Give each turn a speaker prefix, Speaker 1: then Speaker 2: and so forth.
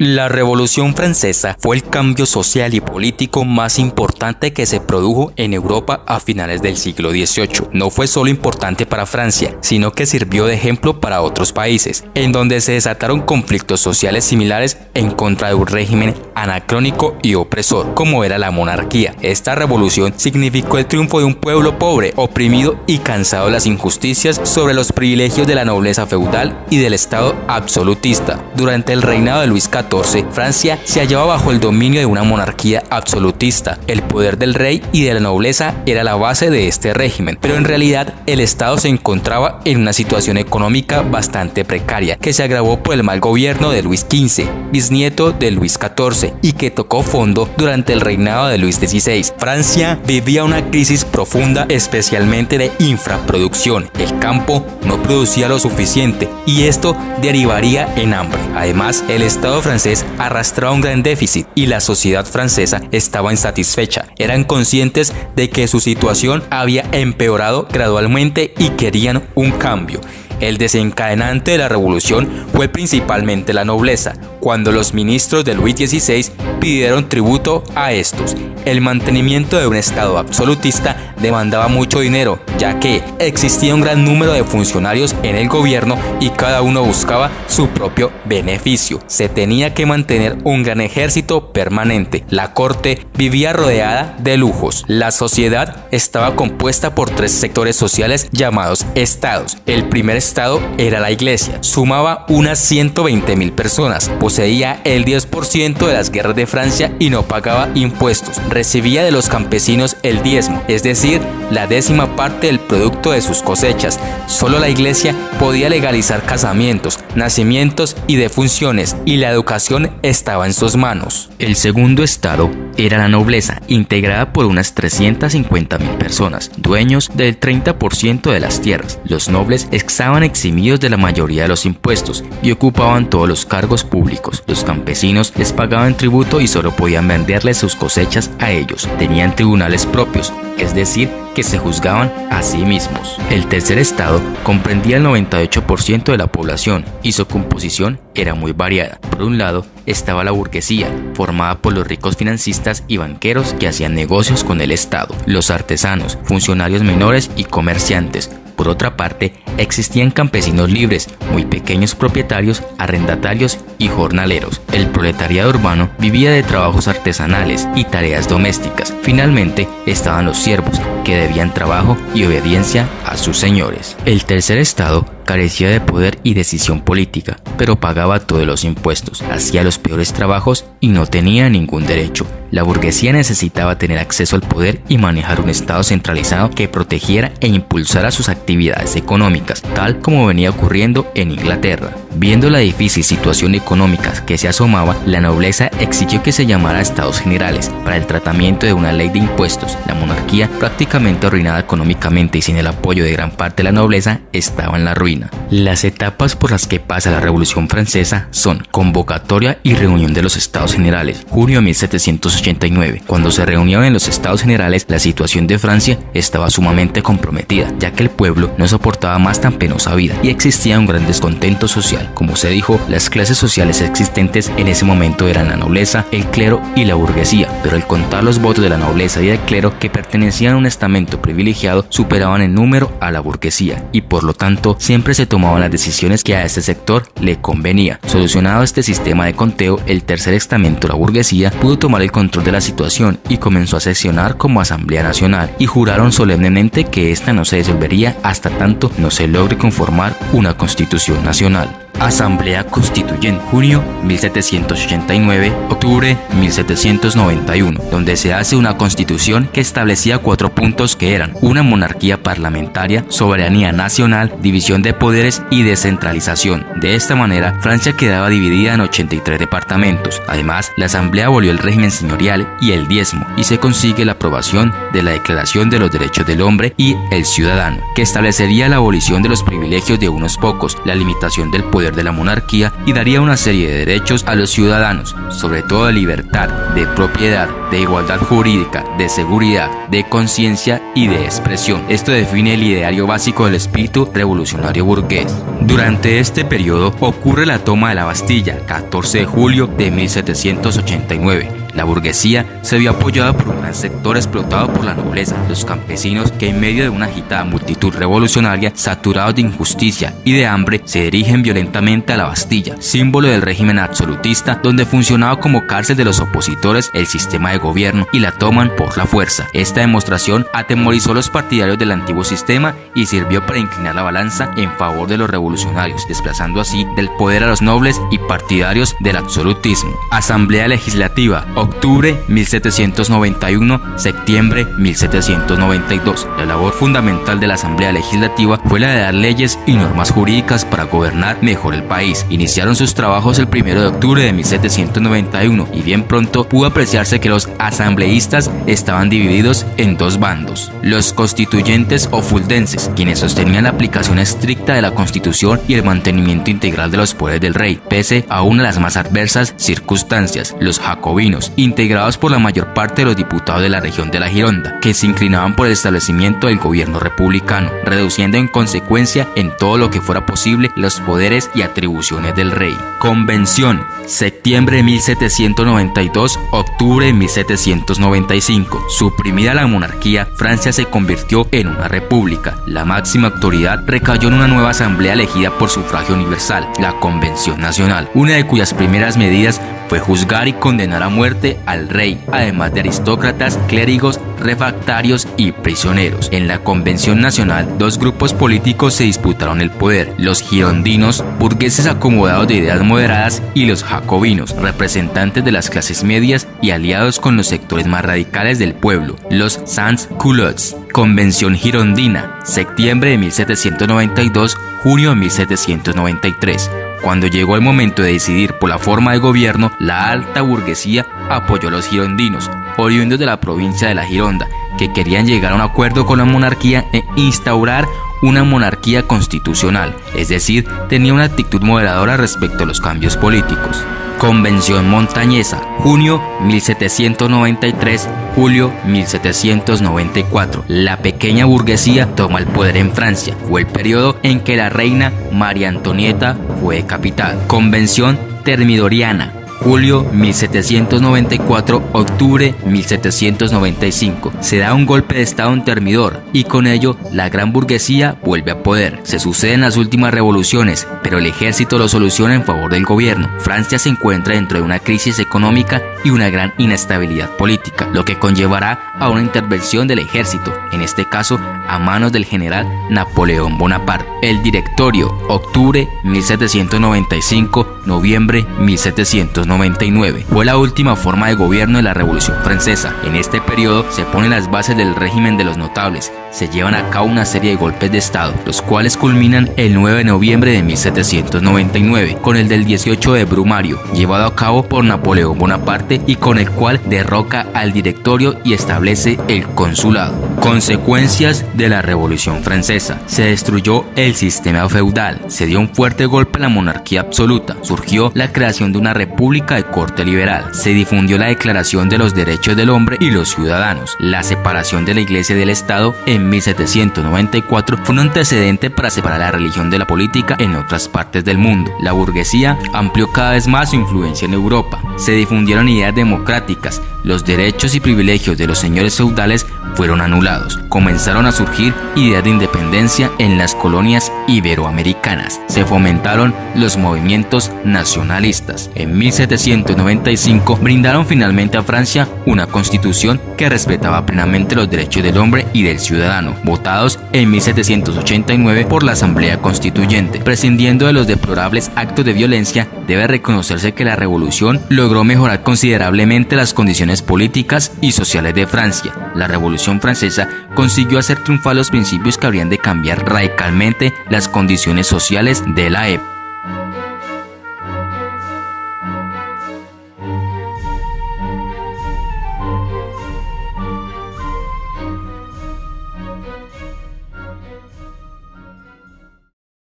Speaker 1: La Revolución Francesa fue el cambio social y político más importante que se produjo en Europa a finales del siglo XVIII. No fue solo importante para Francia, sino que sirvió de ejemplo para otros países, en donde se desataron conflictos sociales similares en contra de un régimen anacrónico y opresor, como era la monarquía. Esta revolución significó el triunfo de un pueblo pobre, oprimido y cansado de las injusticias sobre los privilegios de la nobleza feudal y del Estado absolutista. Durante el reinado de Luis XIV, Francia se hallaba bajo el dominio de una monarquía absolutista. El poder del rey y de la nobleza era la base de este régimen, pero en realidad el Estado se encontraba en una situación económica bastante precaria, que se agravó por el mal gobierno de Luis XV, bisnieto de Luis XIV, y que tocó fondo durante el reinado de Luis XVI. Francia vivía una crisis profunda, especialmente de infraproducción. El campo no producía lo suficiente y esto derivaría en hambre. Además, el Estado francés arrastraba un gran déficit y la sociedad francesa estaba insatisfecha. Eran conscientes de que su situación había empeorado gradualmente y querían un cambio. El desencadenante de la revolución fue principalmente la nobleza, cuando los ministros de Luis XVI pidieron tributo a estos. El mantenimiento de un Estado absolutista demandaba mucho dinero, ya que existía un gran número de funcionarios en el gobierno y cada uno buscaba su propio beneficio. Se tenía que mantener un gran ejército permanente. La corte vivía rodeada de lujos. La sociedad estaba compuesta por tres sectores sociales llamados estados. El primer estado era la iglesia. Sumaba unas 120.000 personas. Poseía el 10% de las guerras de Francia y no pagaba impuestos. Recibía de los campesinos el diezmo, es decir, la 10ª parte del producto de sus cosechas. Solo la iglesia podía legalizar casamientos, nacimientos y defunciones, y la educación estaba en sus manos. El segundo estado era la nobleza, integrada por unas 350.000 personas, dueños del 30% de las tierras. Los nobles estaban eximidos de la mayoría de los impuestos y ocupaban todos los cargos públicos. Los campesinos les pagaban tributo y solo podían venderles sus cosechas a ellos. Tenían tribunales propios, es decir, que se juzgaban a sí mismos. El tercer estado comprendía el 98% de la población y su composición era muy variada. Por un lado estaba la burguesía, formada por los ricos financistas y banqueros que hacían negocios con el Estado, los artesanos, funcionarios menores y comerciantes. Por otra parte, existían campesinos libres, muy pequeños propietarios, arrendatarios y jornaleros. El proletariado urbano vivía de trabajos artesanales y tareas domésticas. Finalmente, estaban los siervos, que debían trabajo y obediencia a sus señores. El tercer estado carecía de poder y decisión política, pero pagaba todos los impuestos, hacía los peores trabajos y no tenía ningún derecho. La burguesía necesitaba tener acceso al poder y manejar un estado centralizado que protegiera e impulsara sus actividades económicas, tal como venía ocurriendo en Inglaterra. Viendo la difícil situación económica que se asomaba, la nobleza exigió que se llamara Estados Generales para el tratamiento de una ley de impuestos. La monarquía, prácticamente arruinada económicamente y sin el apoyo de gran parte de la nobleza, estaba en la ruina. Las etapas por las que pasa la Revolución Francesa son convocatoria y reunión de los Estados Generales, junio de 1789. Cuando se reunieron en los Estados Generales, la situación de Francia estaba sumamente comprometida, ya que el pueblo no soportaba más tan penosa vida y existía un gran descontento social. Como se dijo, las clases sociales existentes en ese momento eran la nobleza, el clero y la burguesía, pero al contar los votos de la nobleza y del clero que pertenecían a un estamento privilegiado, superaban en número a la burguesía y por lo tanto siempre se tomaban las decisiones que a este sector le convenía. Solucionado este sistema de conteo, el tercer estamento, la burguesía, pudo tomar el control de la situación y comenzó a sesionar como Asamblea Nacional y juraron solemnemente que esta no se disolvería hasta tanto no se logre conformar una constitución nacional. Asamblea Constituyente, junio 1789, octubre 1791, donde se hace una constitución que establecía 4 puntos que eran: una monarquía parlamentaria, soberanía nacional, división de poderes y descentralización. De esta manera, Francia quedaba dividida en 83 departamentos. Además, la Asamblea abolió el régimen señorial y el diezmo, y se consigue la aprobación de la Declaración de los Derechos del Hombre y el Ciudadano, que establecería la abolición de los privilegios de unos pocos, la limitación del poder poder de la monarquía y daría una serie de derechos a los ciudadanos, sobre todo de libertad, de propiedad, de igualdad jurídica, de seguridad, de conciencia y de expresión. Esto define el ideario básico del espíritu revolucionario burgués. Durante este periodo ocurre la toma de la Bastilla, 14 de julio de 1789. La burguesía se vio apoyada por un gran sector explotado por la nobleza, los campesinos que en medio de una agitada multitud revolucionaria, saturados de injusticia y de hambre, se dirigen violentamente a la Bastilla, símbolo del régimen absolutista donde funcionaba como cárcel de los opositores el sistema de gobierno, y la toman por la fuerza. Esta demostración atemorizó a los partidarios del antiguo sistema y sirvió para inclinar la balanza en favor de los revolucionarios, desplazando así del poder a los nobles y partidarios del absolutismo. Asamblea Legislativa, octubre 1791, septiembre 1792. La labor fundamental de la Asamblea Legislativa fue la de dar leyes y normas jurídicas para gobernar mejor el país. Iniciaron sus trabajos el 1 de octubre de 1791 y bien pronto pudo apreciarse que los asambleístas estaban divididos en dos bandos: los constituyentes o fuldenses, quienes sostenían la aplicación estricta de la Constitución y el mantenimiento integral de los poderes del rey, pese a una de las más adversas circunstancias; los jacobinos, integrados por la mayor parte de los diputados de la región de la Gironda, que se inclinaban por el establecimiento del gobierno republicano, reduciendo en consecuencia en todo lo que fuera posible los poderes y atribuciones del rey. Convención, septiembre de 1792, octubre de 1795. Suprimida la monarquía, Francia se convirtió en una república. La máxima autoridad recayó en una nueva asamblea elegida por sufragio universal, la Convención Nacional, una de cuyas primeras medidas fue juzgar y condenar a muerte al rey, además de aristócratas, clérigos, refractarios y prisioneros. En la Convención Nacional, dos grupos políticos se disputaron el poder: los girondinos, burgueses acomodados de ideas moderadas, y los jacobinos, representantes de las clases medias y aliados con los sectores más radicales del pueblo, los sans-culottes. Convención Girondina, septiembre de 1792, junio de 1793. Cuando llegó el momento de decidir por la forma de gobierno, la alta burguesía apoyó a los girondinos, oriundos de la provincia de la Gironda, que querían llegar a un acuerdo con la monarquía e instaurar una monarquía constitucional, es decir, tenía una actitud moderadora respecto a los cambios políticos. Convención Montañesa, junio 1793, julio 1794. La pequeña burguesía toma el poder en Francia. Fue el periodo en que la reina María Antonieta fue decapitada. Convención Termidoriana, julio 1794, octubre 1795. Se da un golpe de estado en Termidor y con ello la gran burguesía vuelve a poder. Se suceden las últimas revoluciones, pero el ejército lo soluciona en favor del gobierno. Francia se encuentra dentro de una crisis económica y una gran inestabilidad política, lo que conllevará a una intervención del ejército, en este caso a manos del general Napoleón Bonaparte. El Directorio, octubre 1795, noviembre 1799. Fue la última forma de gobierno de la Revolución Francesa. En este periodo se ponen las bases del régimen de los notables. Se llevan a cabo una serie de golpes de estado, los cuales culminan el 9 de noviembre de 1799, con el del 18 de Brumario, llevado a cabo por Napoleón Bonaparte y con el cual derroca al Directorio y establece el consulado. Consecuencias de la Revolución Francesa. Se destruyó el sistema feudal, se dio un fuerte golpe a la monarquía absoluta, surgió la creación de una república de corte liberal, se difundió la Declaración de los Derechos del Hombre y los Ciudadanos. La separación de la Iglesia y del Estado en 1794 fue un antecedente para separar la religión de la política en otras partes del mundo. La burguesía amplió cada vez más su influencia en Europa. Se difundieron ideas democráticas, los derechos y privilegios de los señores feudales fueron anulados. Comenzaron a surgir ideas de independencia en las colonias iberoamericanas. Se fomentaron los movimientos nacionalistas. En 1795 brindaron finalmente a Francia una constitución que respetaba plenamente los derechos del hombre y del ciudadano, votados en 1789 por la Asamblea Constituyente. Prescindiendo de los deplorables actos de violencia, debe reconocerse que la revolución logró mejorar considerablemente las condiciones políticas y sociales de Francia. La Revolución Francesa consiguió hacer triunfar los principios que habrían de cambiar radicalmente las condiciones sociales de la época.